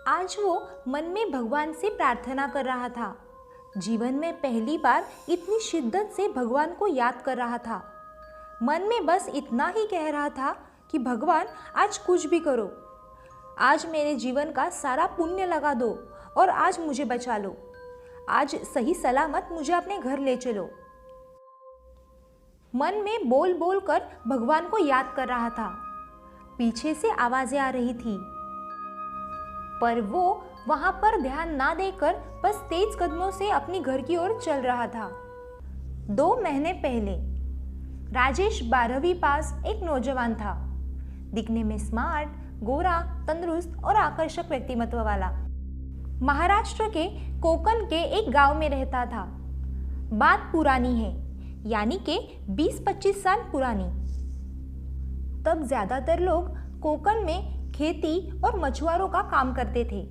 आज वो मन में भगवान से प्रार्थना कर रहा था। जीवन में पहली बार इतनी शिद्दत से भगवान को याद कर रहा था। मन में बस इतना ही कह रहा था कि भगवान आज कुछ भी करो, आज मेरे जीवन का सारा पुण्य लगा दो और आज मुझे बचा लो, आज सही सलामत मुझे अपने घर ले चलो। मन में बोल बोल कर भगवान को याद कर रहा था। पीछे से आवाजें आ रही थी, पर वो वहां पर ध्यान ना देकर बस तेज कदमों से अपनी घर की ओर चल रहा था। 2 महीने पहले राजेश 12वीं पास एक नौजवान था, दिखने में स्मार्ट, गोरा, तंदुरुस्त और आकर्षक व्यक्तिमत्व वाला। महाराष्ट्र के कोकण के एक गांव में रहता था। बात पुरानी है, यानी कि 20-25 साल पुरानी। तब ज्यादातर लोग कोकण में खेती और मछुआरों का काम करते थे।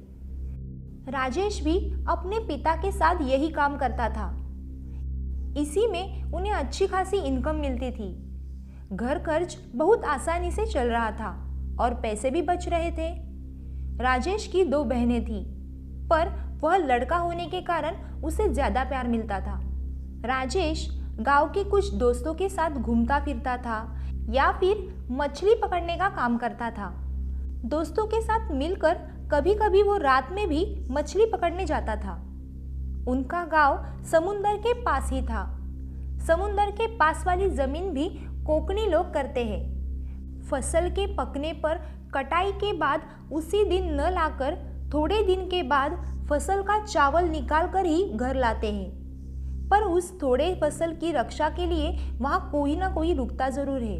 राजेश भी अपने पिता के साथ यही काम करता था। इसी में उन्हें अच्छी खासी इनकम मिलती थी। घर खर्च बहुत आसानी से चल रहा था और पैसे भी बच रहे थे। राजेश की 2 बहनें थीं, पर वह लड़का होने के कारण उसे ज्यादा प्यार मिलता था। राजेश गांव के कुछ दोस्तों के साथ घूमता फिरता था या फिर मछली पकड़ने का काम करता था। दोस्तों के साथ मिलकर कभी कभी वो रात में भी मछली पकड़ने जाता था। उनका गांव समुंदर के पास ही था। समुंदर के पास वाली जमीन भी कोकणी लोग करते हैं। फसल के पकने पर कटाई के बाद उसी दिन न लाकर थोड़े दिन के बाद फसल का चावल निकाल कर ही घर लाते हैं। पर उस थोड़े फसल की रक्षा के लिए वहां कोई ना कोई रुकता जरूर है।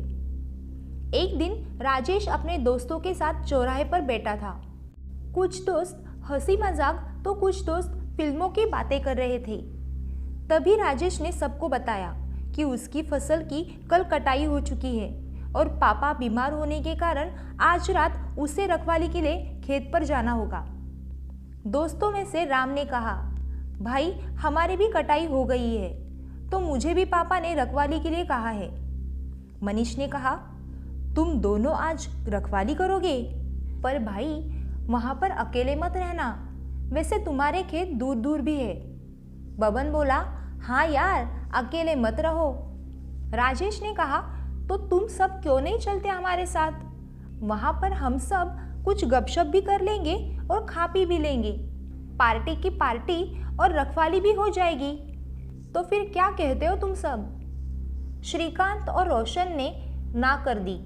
एक दिन राजेश अपने दोस्तों के साथ चौराहे पर बैठा था। कुछ दोस्त हंसी मजाक तो कुछ दोस्त फिल्मों की बातें कर रहे थे। तभी राजेश ने सबको बताया कि उसकी फसल की कल कटाई हो चुकी है और पापा बीमार होने के कारण आज रात उसे रखवाली के लिए खेत पर जाना होगा। दोस्तों में से राम ने कहा, भाई हमारी भी कटाई हो गई है, तो मुझे भी पापा ने रखवाली के लिए कहा है। मनीष ने कहा, तुम दोनों आज रखवाली करोगे? पर भाई वहां पर अकेले मत रहना, वैसे तुम्हारे खेत दूर दूर भी है। बबन बोला, हाँ यार अकेले मत रहो। राजेश ने कहा, तो तुम सब क्यों नहीं चलते हमारे साथ? वहां पर हम सब कुछ गपशप भी कर लेंगे और खा पी भी लेंगे, पार्टी की पार्टी और रखवाली भी हो जाएगी। तो फिर क्या कहते हो तुम सब? श्रीकांत और रोशन ने ना कर दी,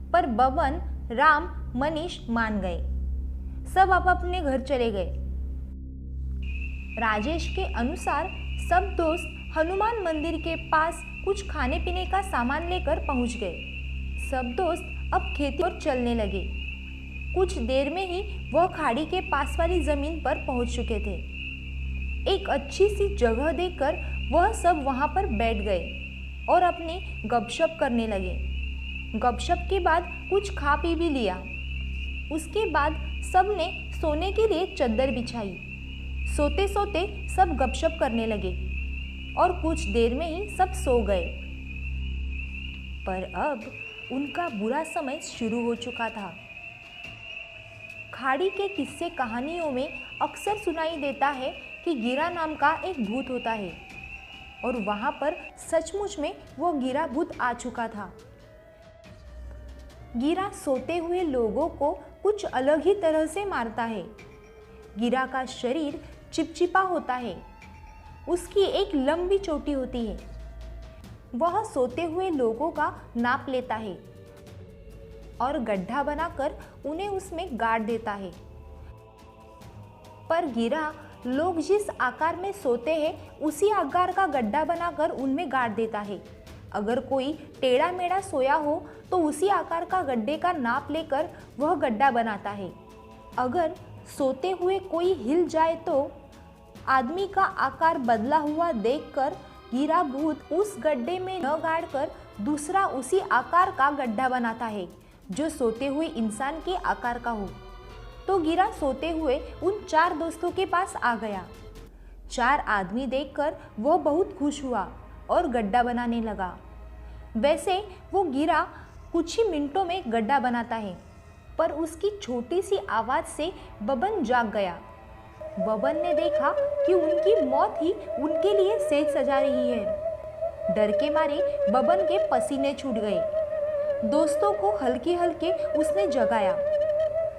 पर बबन, राम, मनीष मान गए। सब अब अपने घर चले गए। राजेश के अनुसार सब दोस्त हनुमान मंदिर के पास कुछ खाने पीने का सामान लेकर पहुंच गए। सब दोस्त अब खेती पर चलने लगे। कुछ देर में ही वह खाड़ी के पास वाली जमीन पर पहुंच चुके थे। एक अच्छी सी जगह देखकर वह सब वहां पर बैठ गए और अपने गपशप करने लगे। गपशप के बाद कुछ खा पी भी लिया। उसके बाद सब ने सोने के लिए चद्दर बिछाई। सोते सोते सब गपशप करने लगे और कुछ देर में ही सब सो गए। पर अब उनका बुरा समय शुरू हो चुका था। खाड़ी के किस्से कहानियों में अक्सर सुनाई देता है कि गिरा नाम का एक भूत होता है और वहां पर सचमुच में वो गिरा भूत आ चुका था। गिरा सोते हुए लोगों को कुछ अलग ही तरह से मारता है। गिरा का शरीर चिपचिपा होता है। उसकी एक लंबी चोटी होती है। वह सोते हुए लोगों का नाप लेता है और गड्ढा बनाकर उन्हें उसमें गाड़ देता है। पर गिरा लोग जिस आकार में सोते हैं उसी आकार का गड्ढा बनाकर उनमें गाड़ देता है। अगर कोई टेढ़ा मेढ़ा सोया हो तो उसी आकार का गड्ढे का नाप लेकर वह गड्ढा बनाता है। अगर सोते हुए कोई हिल जाए तो आदमी का आकार बदला हुआ देखकर गिरा भूत उस गड्ढे में न गाड़कर दूसरा उसी आकार का गड्ढा बनाता है जो सोते हुए इंसान के आकार का हो। तो गिरा सोते हुए उन 4 दोस्तों के पास आ गया। 4 आदमी देखकर वह बहुत खुश हुआ और गड्ढा बनाने लगा। वैसे वो गिरा कुछ ही मिनटों में गड्ढा बनाता है। पर उसकी छोटी सी आवाज से बबन जाग गया। बबन ने देखा कि उनकी मौत ही उनके लिए सेज सजा रही है। डर के मारे बबन के पसीने छूट गए। दोस्तों को हल्के हल्के उसने जगाया।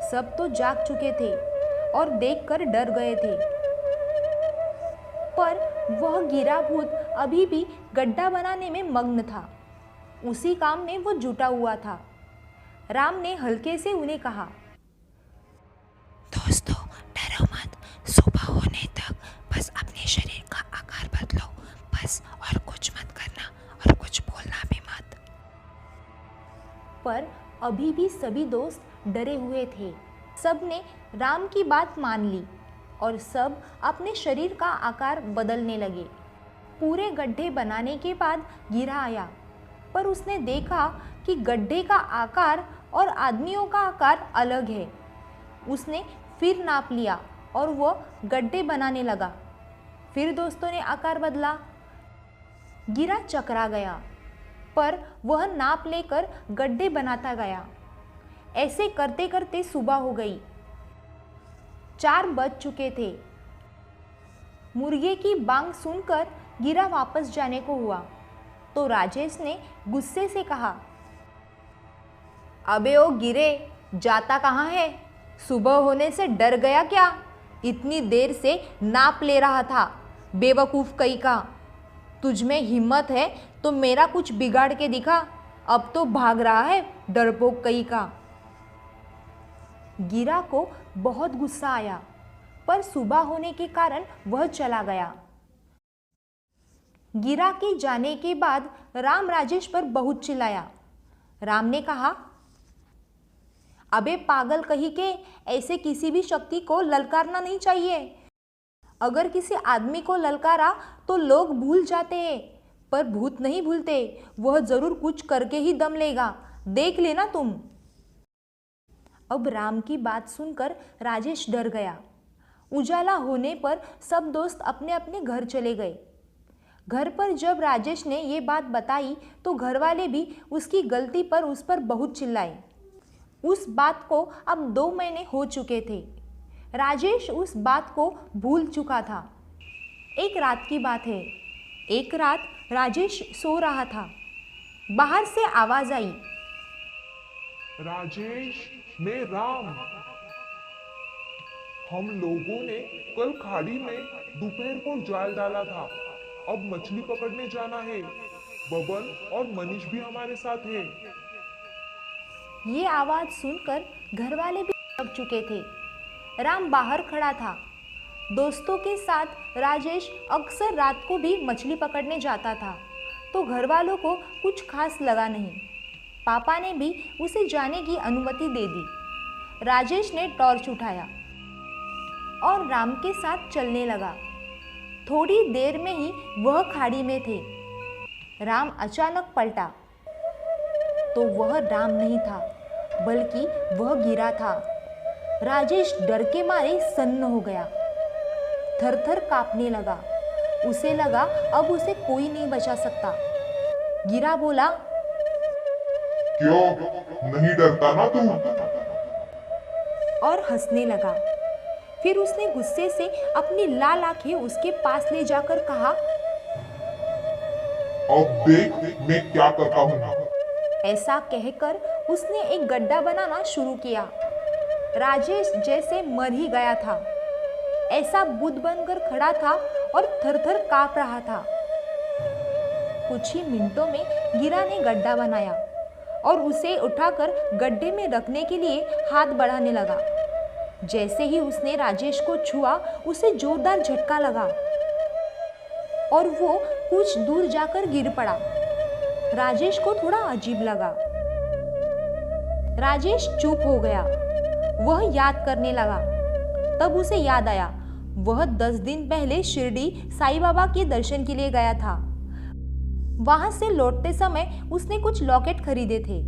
सब तो जाग चुके थे और देखकर डर गए थे, पर वह गिरा भूत अभी भी गड्ढा बनाने में मग्न था। उसी काम में वो जुटा हुआ था। राम ने हल्के से उन्हें कहा, दोस्तों डरो मत, सुबह होने तक बस अपने शरीर का आकार बदलो, बस, और कुछ मत करना और कुछ बोलना भी मत। पर अभी भी सभी दोस्त डरे हुए थे। सबने राम की बात मान ली और सब अपने शरीर का आकार बदलने लगे। पूरे गड्ढे बनाने के बाद गिरा आया, पर उसने देखा कि गड्ढे का आकार और आदमियों का आकार अलग है। उसने फिर नाप लिया और वह गड्ढे बनाने लगा। फिर दोस्तों ने आकार बदला। गिरा चकरा गया, पर वह नाप लेकर गड्ढे बनाता गया। ऐसे करते करते सुबह हो गई। 4 बज चुके थे। मुर्गे की बांग सुनकर गिरा वापस जाने को हुआ तो राजेश ने गुस्से से कहा, अबे ओ गिरे, जाता कहाँ है? सुबह होने से डर गया क्या? इतनी देर से नाप ले रहा था, बेवकूफ़ कहीं का। तुझ में हिम्मत है तो मेरा कुछ बिगाड़ के दिखा। अब तो भाग रहा है, डरपोक कहीं का। गिरा को बहुत गुस्सा आया, पर सुबह होने के कारण वह चला गया। गिरा के जाने के बाद राम राजेश पर बहुत चिल्लाया। राम ने कहा, अबे पागल कहीं के, ऐसे किसी भी शक्ति को ललकारना नहीं चाहिए। अगर किसी आदमी को ललकारा तो लोग भूल जाते हैं, पर भूत नहीं भूलते। वह जरूर कुछ करके ही दम लेगा, देख लेना तुम। अब राम की बात सुनकर राजेश डर गया। उजाला होने पर सब दोस्त अपने अपने घर चले गए। घर पर जब राजेश ने ये बात बताई तो घरवाले भी उसकी गलती पर उस पर बहुत चिल्लाए। उस बात को अब 2 महीने हो चुके थे। राजेश उस बात को भूल चुका था। एक रात की बात है। एक रात राजेश सो रहा था। बाहर से आवाज आई, राजेश, मैं राम। हम लोगों ने कल खाड़ी में दोपहर को जाल डाला था। अब मछली पकड़ने जाना है। बबन और मनीष भी हमारे साथ है। ये आवाज सुनकर घरवाले भी जग चुके थे। राम बाहर खड़ा था। दोस्तों के साथ राजेश अक्सर रात को भी मछली पकड़ने जाता था, तो घरवालों को कुछ खास लगा नहीं। पापा ने भी उसे जाने की अनुमति दे दी। राजेश ने टॉर्च उठाया और राम के साथ चलने लगा। थोड़ी देर में ही वह खाड़ी में थे। राम अचानक पलटा तो वह राम नहीं था, बल्कि वह गिरा था। राजेश डर के मारे सन्न हो गया, थर-थर कांपने लगा। उसे लगा अब उसे कोई नहीं बचा सकता। गिरा बोला, क्यों नहीं डरता ना तू? और हंसने लगा। फिर उसने गुस्से से अपनी लाल आंखें उसके पास ले जाकर कहा, अब देख मैं क्या करता हूँ। ऐसा कहकर उसने एक गड्ढा बनाना शुरू किया। राजेश जैसे मर ही गया था। ऐसा बुद्ध बनकर खड़ा था और थर-थर कांप रहा था। कुछ ही मिनटों में गिरा ने गड्ढा बनाया और उसे उठाकर गड्ढे में रखने के लिए हाथ बढ़ाने लगा। जैसे ही उसने राजेश को छुआ, उसे जोरदार झटका लगा और वो कुछ दूर जाकर गिर पड़ा। राजेश को थोड़ा अजीब लगा। राजेश चुप हो गया। वह याद करने लगा। तब उसे याद आया, वह 10 दिन पहले शिरडी साईं बाबा के दर्शन के लिए गया था। वहां से लौटते समय उसने कुछ लॉकेट खरीदे थे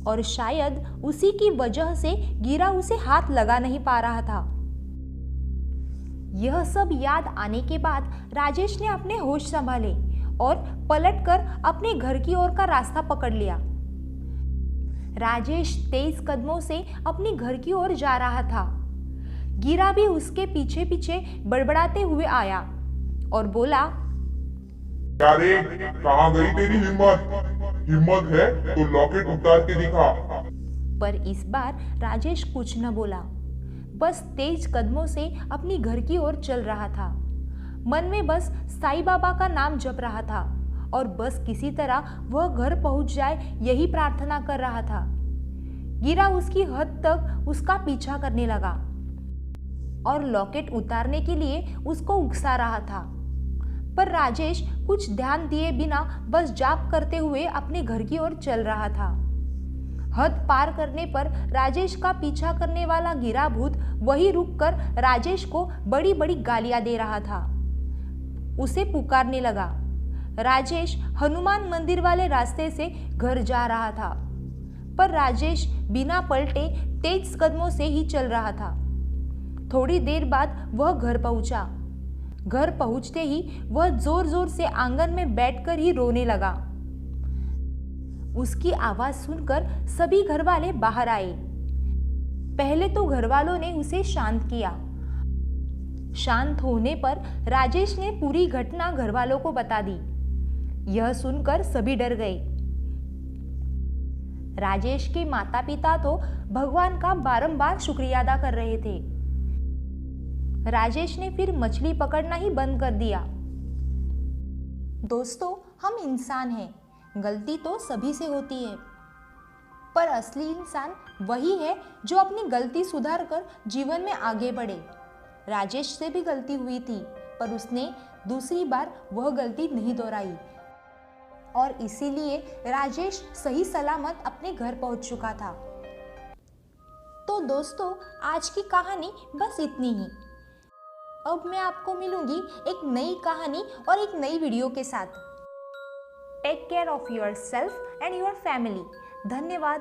और शायद उसी की वजह से गिरा उसे हाथ लगा नहीं पा रहा था। यह सब याद आने के बाद राजेश ने अपने होश संभाले और पलटकर अपने घर की ओर का रास्ता पकड़ लिया। राजेश तेज कदमों से अपने घर की ओर जा रहा था। गिरा भी उसके पीछे पीछे बड़बड़ाते हुए आया और बोला, क्या रे, कहाँ गई तेरी हिम्मत? हिम्मत है तो लॉकेट उतार के दिखा। पर इस बार राजेश कुछ न बोला, बस तेज कदमों से अपनी घर की ओर चल रहा था। मन में बस साईं बाबा का नाम जप रहा था और बस किसी तरह वह घर पहुंच जाए यही प्रार्थना कर रहा था। गिरा उसकी हद तक उसका पीछा करने लगा और लॉकेट उतारने के लिए उसको उकसा रहा था। पर राजेश कुछ ध्यान दिए बिना बस जाप करते हुए अपने घर की ओर चल रहा था। हद पार करने पर राजेश का पीछा करने वाला गिरा भूत वही रुककर राजेश को बड़ी बड़ी गालियां दे रहा था। उसे पुकारने लगा। राजेश हनुमान मंदिर वाले रास्ते से घर जा रहा था, पर राजेश बिना पलटे तेज कदमों से ही चल रहा था। थोड़ी देर बाद वह घर पहुंचा। घर पहुंचते ही वह जोर जोर से आंगन में बैठकर ही रोने लगा। उसकी आवाज सुनकर सभी घरवाले बाहर आए। पहले तो घरवालों ने उसे शांत किया। शांत होने पर राजेश ने पूरी घटना घरवालों को बता दी। यह सुनकर सभी डर गए। राजेश के माता पिता तो भगवान का बारंबार शुक्रिया अदा कर रहे थे। राजेश ने फिर मछली पकड़ना ही बंद कर दिया। दोस्तों, हम इंसान हैं, गलती तो सभी से होती है, पर असली इंसान वही है जो अपनी गलती सुधार कर जीवन में आगे बढ़े। राजेश से भी गलती हुई थी, पर उसने दूसरी बार वह गलती नहीं दोहराई और इसीलिए राजेश सही सलामत अपने घर पहुंच चुका था। तो दोस्तों, आज की कहानी बस इतनी ही। अब मैं आपको मिलूंगी एक नई कहानी और एक नई वीडियो के साथ। Take care of your self and your family. धन्यवाद।